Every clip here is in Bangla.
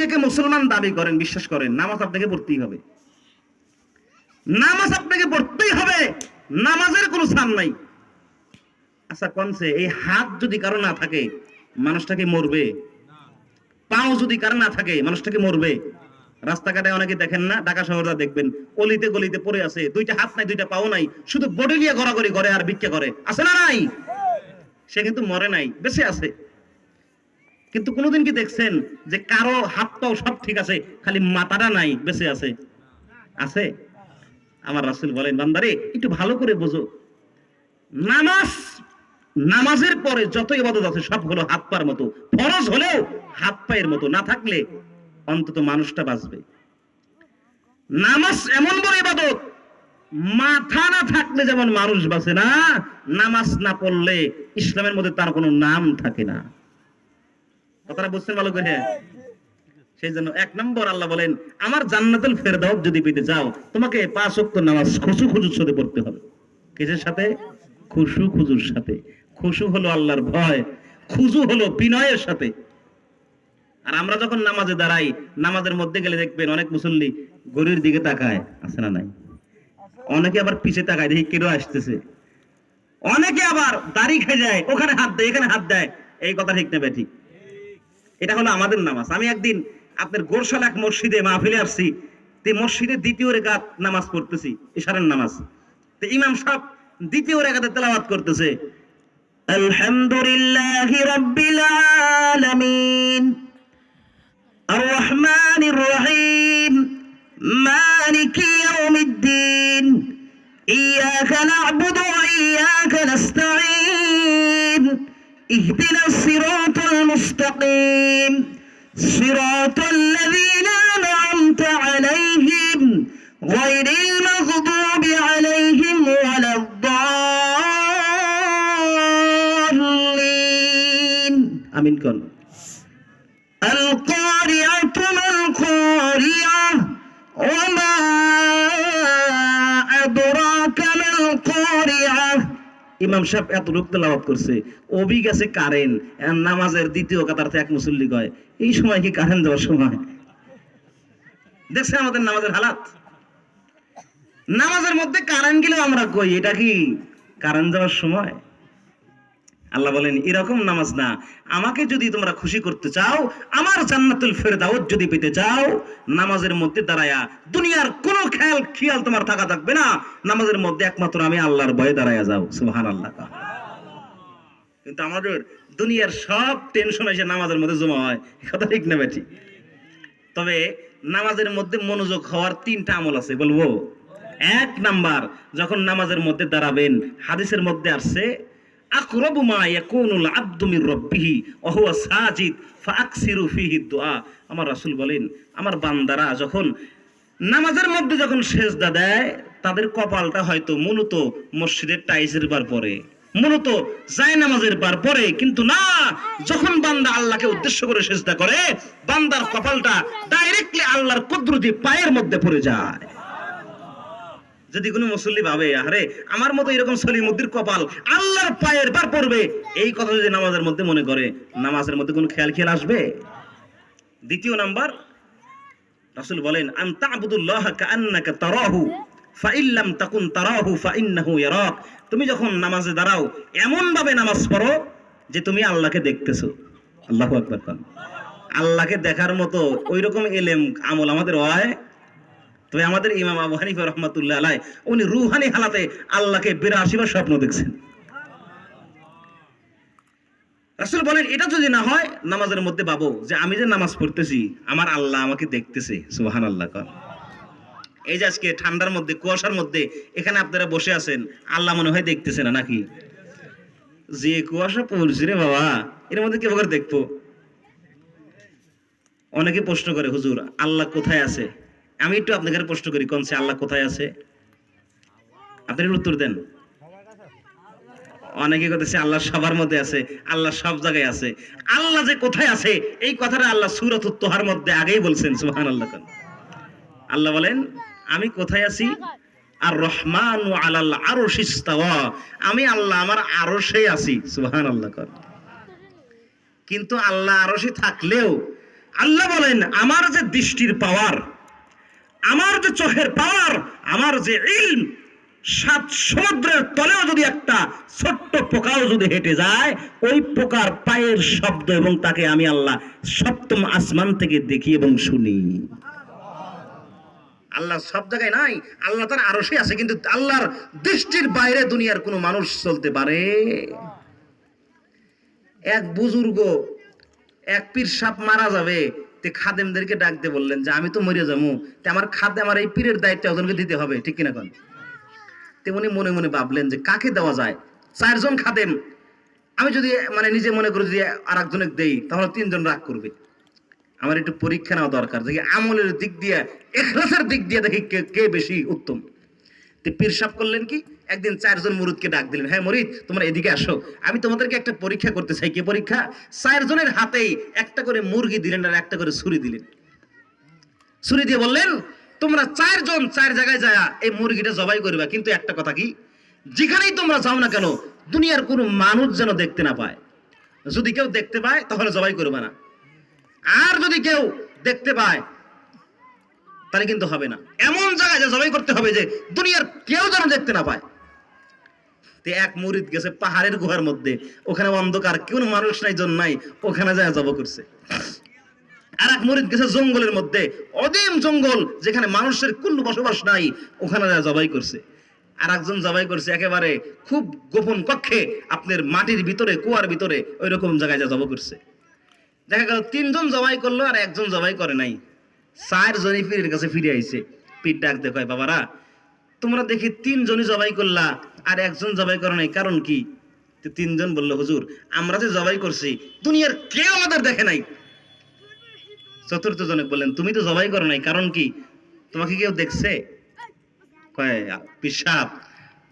নিজেকে মুসলমান দাবি করেন, বিশ্বাস করেন, নামাজ আপনাকে পড়তেই হবে। নামাজ আপনাকে পড়তেই হবে, নামাজের কোনো ছাড় নাই। আচ্ছা কনসে এই হাত যদি কারো না থাকে মানুষটাকে মরবে, পাও যদি কারো না থাকে মানুষটাকে মরবে। রাস্তাঘাটে অনেকে দেখেন না, ঢাকা শহরে দেখবেন অলিতে গলিতে পড়ে আছে, দুইটা হাত নাই দুইটা পাও নাই, শুধু বডি নিয়ে ঘোরাঘুরি করে আর ভিক্ষা করে, আছে না নাই? সে কিন্তু মরে নাই, বেঁচে আছে। কিন্তু কোনোদিন কি দেখছেন যে কারো হাত পাও সব ঠিক আছে, খালি মাথাটা নাই, বেঁচে আছে? আছে? আমার রাসূল বলেন, বান্দারে একটু ভালো করে বোঝো, নামাজ, নামাজের পরে যত ইবাদত আছে সব হলো হাত পার মতো, ফরজ হলেও হাত পায়ের মতো, না থাকলে অন্তত মানুষটা বাঁচবে। নামাজ এমন বড় ইবাদত, মাথা না থাকলে যেমন মানুষ বাঁচে না, নামাজ না পড়লে ইসলামের মধ্যে তার কোনো নাম থাকে না। কথাটা বুঝছেন ভালো করে? সেই জন্য 1 নম্বর আল্লাহ বলেন, আমার জান্নাতুল ফেরদাউস যদি পেতে চাও তোমাকে 5 ওয়াক্ত নামাজ খুশু খুজুর সাথে পড়তে হবে। কিসের সাথে? খুশু খুজুর সাথে। খুশু হলো আল্লাহর ভয়, খুজু হলো বিনয়ের সাথে। আর আমরা যখন নামাজে দাঁড়াই, নামাজের মধ্যে গেলে দেখবেন অনেক মুসল্লি ঘড়ির দিকে তাকায়, আছে না নাই? অনেকে আবার পিছে তাকায়, দেখি কেউ আসতেছে। অনেকে আবার দাড়ি খেয়ে যায়, ওখানে হাত দেয় এখানে হাত দেয়। এই কথা ঠিক না বেঠিক? এটা হলো আমাদের নামাজ। আমি একদিন আপনার গোরশাল এক মসজিদে মাহফিলে আসছি, তে মসজিদে দ্বিতীয় রাকাত নামাজ পড়তেছি, ইশারার নামাজ। তো ইমাম সাহেব দ্বিতীয় রাকাতে তেলাওয়াত করতেছে, আলহামদুলিল্লাহি রাব্বিল আলামিন আর রহমানির রহিম মালিকি ইয়াউমিদ্দিন ইয়াকা না'বুদু ওয়া ইয়াকা নাস্তাঈন ইহদিনাস সিরাতাল মুস্তাকিম সিরাতাল লাযীনা আন'আমতা আলাইহিম গায়রিল মাগদুবি আলাইহিম ওয়ালাদ-দাল্লিন। আমিন কোন? القارعة ما القارعة وما أدراك ما القارعة। ইমাম সাহেব এত লোক তেলাওয়াত করছে, ওবি গেছে কারেন্ট, নামাজের দ্বিতীয় কাতারতে এক মুসল্লি কয়, এই সময় কি কারেন্ট দেওয়ার সময়? দেখছেন আমাদের নামাজের হালাত? নামাজের মধ্যে কারেন্ট গেলেও আমরা কই এটা কি কারেন্ট দেওয়ার সময়? আল্লাহ বলেন, এরকম নামাজ না। আমাকে যদি তোমরা খুশি করতে চাও, আমার জান্নাতুল ফেরদাউস যদি পেতে চাও, নামাজের মধ্যে দাঁড়ায়া দুনিয়ার কোনো খেয়াল তোমার থাকা থাকবে না, নামাজের মধ্যে একমাত্র আমি আল্লাহর ভয়ে দাঁড়ায়া যাও। সুবহানাল্লাহ। কিন্তু আমাদের দুনিয়ার সব টেনশন এসে নামাজের মধ্যে জমা হয়, কথা ঠিক না বেঠি? তবে নামাজের মধ্যে মনোযোগ হওয়ার 3টা আমল আছে, বলবো? 1 নাম্বার, যখন নামাজের মধ্যে দাঁড়াবেন, হাদিসের মধ্যে আসছে, আকরাবু মা ইয়াকুনুল আবদু মির রাব্বিহি ওয়া হুয়া সাজিদ ফাআকসিরু ফীহি দুআ। আমার রাসূল বলেন, আমার বান্দারা যখন নামাজের মধ্যে যখন সেজদা দেয়, তাদের কপালটা হয়তো মূলত মসজিদের টাইলসের বার পরে, মূলত যায় নামাজের বার পরে, কিন্তু না, যখন বান্দা আল্লাহকে উদ্দেশ্য করে সেজদা করে, বান্দার কপালটা ডাইরেক্টলি আল্লাহর কুদরতি পায়ের মধ্যে পড়ে যায়। যদি কোনো মুসল্লি ভাবে, আরে আমার মতো এরকম সলিমুদ্দির কপাল আল্লাহর পায়ের বার পড়বে, এই কথা যদি নামাজের মধ্যে মনে করে, নামাজের মধ্যে কোনো খেয়াল আসবে? 2 নাম্বার, রাসূল বলেন, আন তা'বুদুল্লাহা কাআন্নাকা তারাহু ফাইন লাম তাকুন তারাহু ফাইন্নাহু ইয়ারাক। তুমি যখন নামাজে দাঁড়াও, এমন ভাবে নামাজ পড়ো যে তুমি আল্লাহকে দেখতেছো। আল্লাহু আকবার। আল্লাহকে দেখার মতো ওইরকম ইলম আমল আমাদের হয়? তবে আমাদের ইমাম আবু হানিফা রাহমাতুল্লাহ আলাইহি, উনি রূহানি হালাতে আল্লাহকে 82 বার স্বপ্ন দেখছেন। রাসূল বলেন, এটা যদি না হয়, নামাজের মধ্যে ভাবো যে আমি যে নামাজ পড়তেছি, আমার আল্লাহ আমাকে দেখতেছে। সুবহানাল্লাহ। এই যে আজকে ঠান্ডার মধ্যে, কুয়াশার মধ্যে এখানে আপনারা বসে আছেন, আল্লাহ মনে হয় দেখতেছে না নাকি? যে কুয়াশা পড়ছে রে বাবা, এর মধ্যে কি করে দেখবো? অনেকে প্রশ্ন করে, হুজুর আল্লাহ কোথায় আছে? আমি একটু আপনাদের প্রশ্ন করি, কোন সে আল্লাহ কোথায় আছে? আপনারা উত্তর দেন। অনেকে বলতেছে আল্লাহ সবার মধ্যে আছে, আল্লাহ সব জায়গায় আছে। আল্লাহ যে কোথায় আছে এই কথাটা আল্লাহ সূরাতুত তাহার মধ্যে আগেই বলছেন। সুবহানাল্লাহ। আল্লাহ বলেন, আমি কোথায় আছি? আর রহমানু আলাল আরশি ইস্তাওয়া, আমি আল্লাহ আমার আরশে আছি। সুবহানাল্লাহ। কিন্তু আল্লাহ আরশে থাকলেও আল্লাহ বলেন আমার যে দৃষ্টির পাওয়ার, আমার যে চোখের পাওয়ার, আমার যে ইলম, 7 সমুদ্রের তলেও যদি একটা ছোট্ট পোকাও যদি হেঁটে যায়, ওই পোকার পায়ের শব্দ এবং তাকে আমি আল্লাহ 7ম আসমান থেকে দেখি এবং শুনি। আল্লাহ সব জায়গায় নাই, আল্লাহ তার আরশে আছে, কিন্তু আল্লাহর দৃষ্টির বাইরে দুনিয়ার কোনো মানুষ চলতে পারে? এক বুজুর্গ, এক পীর সাপ মারা যাবে, তে খাদেমদেরকে ডাকতে বললেন যে আমি তো মরে যাবো, তে আমার খাদে আমার এই পীরের দায়িত্ব ওজনকে দিতে হবে, ঠিক কিনা কোন? তে উনি মনে মনে ভাবলেন যে কাকে দেওয়া যায়, 4 জন খাদেম, আমি যদি মানে নিজে মনে করি যদি আর একজনের দেই তাহলে 3 জন রাগ করবে, আমার একটু পরীক্ষা নেওয়া দরকার, দেখি আমলের দিক দিয়ে, ইখলাসের দিক দিয়ে দেখি কে বেশি উত্তম। তে পীর সাহেব করলেন কি, একদিন 4 জন মুরিদকে ডাক দিলেন, হ্যাঁ মুরিদ তোমরা এদিকে আসো, আমি তোমাদেরকে একটা পরীক্ষা করতে চাই। কি পরীক্ষা? 4 জনের হাতেই একটা করে মুরগি দিলেন আর একটা করে ছুরি দিলেন। ছুরি দিয়ে বললেন তোমরা 4 জন 4 জায়গায় যায় এই মুরগিটা জবাই করবা, কিন্তু একটা কথা কি, যেখানেই তোমরা যাও না কেন দুনিয়ার কোনো মানুষ যেন দেখতে না পায়, যদি কেউ দেখতে পায় তাহলে জবাই করবে না, আর যদি কেউ দেখতে পায় তাহলে কিন্তু হবে না, এমন জায়গায় জবাই করতে হবে যে দুনিয়ার কেউ যেন দেখতে না পায়। তে এক মুরিদ গেছে পাহাড়ের গুহার মধ্যে, ওখানে অন্ধকার, কোনো মানুষ নাই, জন নাই, ওখানে যায় জবাই করছে। আর এক মুরিদ গেছে জঙ্গলের মধ্যে, অদিম জঙ্গল, যেখানে মানুষের কোনো বসবাস নাই, ওখানে যায় জবাই করছে। আর একজন জবাই করছে একেবারে খুব গোপন কক্ষে, আপনার মাটির ভিতরে, কুয়ার ভিতরে, ওই রকম জায়গায় যা জবাই করছে। দেখা গেল 3 জন জবাই করলো আর একজন জবাই করে নাই। 4 জনই পীরের কাছে ফিরে আইছে। পীর ডাক দেখো, বাবারা তোমরা দেখি 3 জনই জবাই করলা আর একজন জবাই করে নাই, কারণ কি? 3 জন বললো হুজুর আমরা যে জবাই করছি দুনিয়ার কেউ আমাদের দেখে নাই। 4র্থ জনে বললেন তুমি তো জবাই করো নাই, কারণ কি? তোমাকে কেউ দেখছে? কয় পীর সাহেব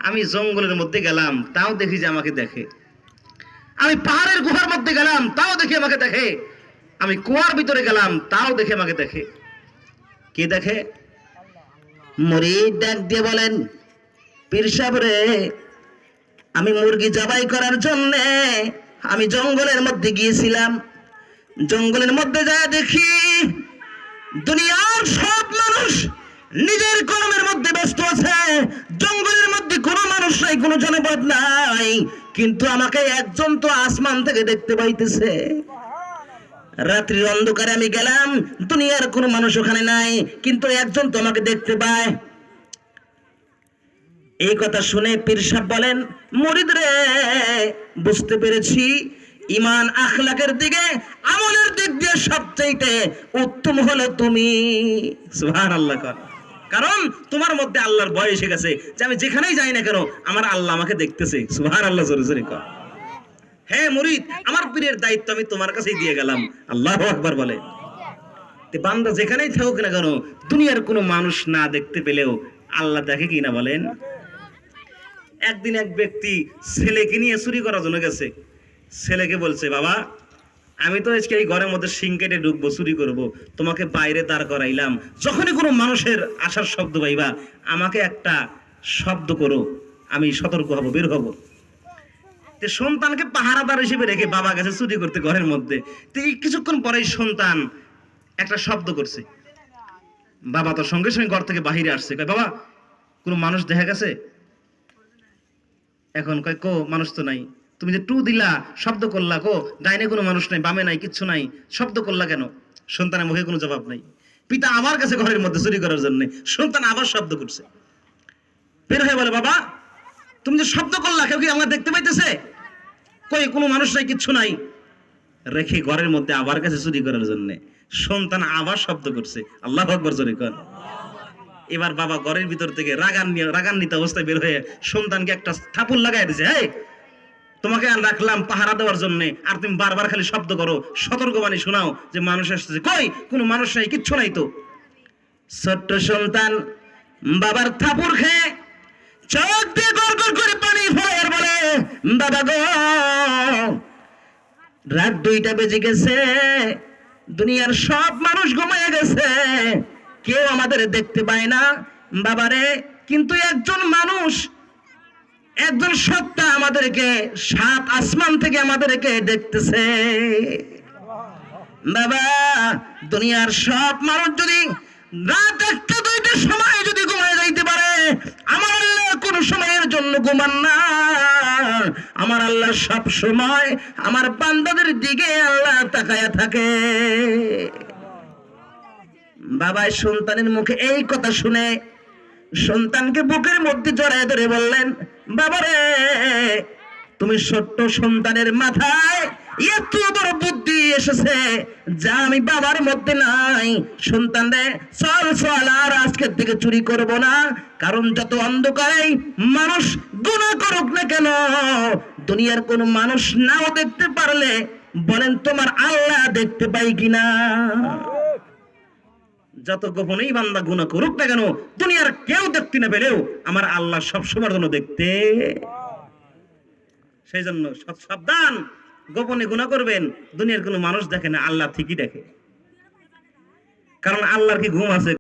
আমি জঙ্গলের মধ্যে গেলাম তাও দেখি যে আমাকে দেখে, আমি পাহাড়ের গুহার মধ্যে গেলাম তাও দেখি আমাকে দেখে, আমি কুয়ার ভিতরে গেলাম তাও দেখে আমাকে দেখে। কে দেখে? মুরিদ ডাক দিয়ে বলেন পীর সাহেব রে, আমি মুরগি জবাই করার জন্য আমি জঙ্গলের মধ্যে গিয়েছিলাম, জঙ্গলের মধ্যে যায় দেখি দুনিয়ার সব মানুষ নিজের কর্মের মধ্যে ব্যস্ত আছে, জঙ্গলের মধ্যে কোনো মানুষ নাই, কোনো জনপদ নাই, কিন্তু আমাকে একজন তো আসমান থেকে দেখতে পাইতেছে। রাত্রির অন্ধকারে আমি গেলাম, দুনিয়ার কোনো মানুষ ওখানে নাই, কিন্তু একজন তো আমাকে দেখতে পায়। এই কথা শুনে পীর সাহেব বলেন মুরিদ রে, বুঝতে পেরেছি ঈমান আখলাকের দিকে, আমলের দিক দিয়ে সবচেয়ে উত্তম হলো তুমি। সুবহানাল্লাহ। কারণ তোমার মধ্যে আল্লাহর ভয় এসে গেছে যে আমি যেখানেই যাই না কেন আমার আল্লাহ আমাকে দেখতেছে। সুবহানাল্লাহ জোরে জোরে কর। হ্যাঁ মুরিদ, আমার পীরের দায়িত্ব আমি তোমার কাছেই দিয়ে গেলাম। আল্লাহু আকবার বলে। তে বান্দা যেখানেই থাকুক না কেন দুনিয়ার কোনো মানুষ না দেখতে পেলেও আল্লাহ দেখে কিনা বলেন? একদিন এক ব্যক্তি ছেলেকে নিয়ে চুরি করার জন্য গেছে। ছেলেকে বলছে বাবা আমি তো আজকে এই ঘরের মধ্যে শিং কেটে ঢুকবো, চুরি করবো, তোমাকে বাইরে দাঁড় করাইলাম, যখনই কোনো মানুষের আসার শব্দ পাইবা আমাকে একটা শব্দ করো, আমি সতর্ক হব, বের হব। সন্তানকে পাহারাদার হিসেবে রেখে বাবা গেছে চুরি করতে ঘরের মধ্যে। তো এই কিছুক্ষণ পরেই সন্তান একটা শব্দ করছে, বাবা তো সঙ্গে সঙ্গে ঘর থেকে বাহিরে আসছে, কয় বাবা কোনো মানুষ দেখা গেছে? এখন কয় কো মানুষ তো নাই, তুমি যে টু দিলা শব্দ করলা, কো ডাইনে কোনো মানুষ নাই, বামে নাই, কিচ্ছু নাই, শব্দ করলা কেন? সন্তানের মুখে কোনো জবাব নাই। পিতা আবার কাছে ঘরের মধ্যে চুরি করার জন্য, সন্তান আবার শব্দ করছে, বের হয়ে বলে বাবা তুমি যে শব্দ করলা কেউ কি আমরা দেখতে পাইতেছে? কই কোনো মানুষ নাই, কিচ্ছু নাই, রেখে ঘরের মধ্যে আবার কাছে চুরি করার জন্য। সন্তান আবার শব্দ করছে, আল্লাহু আকবার জোরে কর। এবার বাবা ঘরের ভিতর থেকে রাগান্বিত অবস্থায় বের হয়ে সন্তানকে একটা থাপুর লাগাই দিয়েছে, এই তোমাকে রাখলাম পাহারা দেওয়ার জন্য আর তুমি বারবার খালি শব্দ করো, সতর্কবাণী শোনাও যে মানুষ আসছে, কই কোনো মানুষ নাই, কিচ্ছু নাই তো। ছোট্ট সন্তান বাবার থাপুর খেয়ে চোখ দিয়ে গড়গড় করে পানি ফেলে আর বলে বাবা গো রাত 2টা বেজে গেছে, দুনিয়ার সব মানুষ ঘুমিয়ে গেছে, কেউ আমাদের দেখতে পায় না বাবারে, কিন্তু একজন মানুষ, একজন সত্তা আমাদেরকে 7 আসমান থেকে আমাদেরকে দেখতেছে। বাবা দুনিয়ার সব মানুষ যদি রাত 1-2টার সময় যদি ঘুমায় যাইতে পারে, আমার আল্লাহ কোন সময়ের জন্য ঘুমান না। আমার আল্লাহ সব সময় আমার বান্দাদের দিকে আল্লাহ তাকায়া থাকে। বাবা সন্তানের মুখে এই কথা শুনে সন্তানকে বুকের মধ্যে জড়ায় ধরে বললেন, বাবারে তুমি ছোট্ট সন্তানের মাথায় এত বড় বুদ্ধি এসেছে যা আমি বাবার মধ্যে নাই। সন্তান রে চল চল, আর আজকের থেকে চুরি করব না, কারণ যত অন্ধকারে মানুষ গুনাহ করুক না কেন, দুনিয়ার কোন মানুষ নাও দেখতে পারলে বলেন তোমার আল্লাহ দেখতে পাই কিনা। যত গোপনেই বান্দা গুনাহ করুক না কেন, দুনিয়ার কেউ দেখতে না পেলেও আমার আল্লাহ সব সময়ের জন্য দেখতে। সেই জন্য সাবধান, গোপনে গুনাহ করবেন, দুনিয়ার কোনো মানুষ দেখে না, আল্লাহ ঠিকই দেখে। কারণ আল্লাহর কি ঘুম আছে?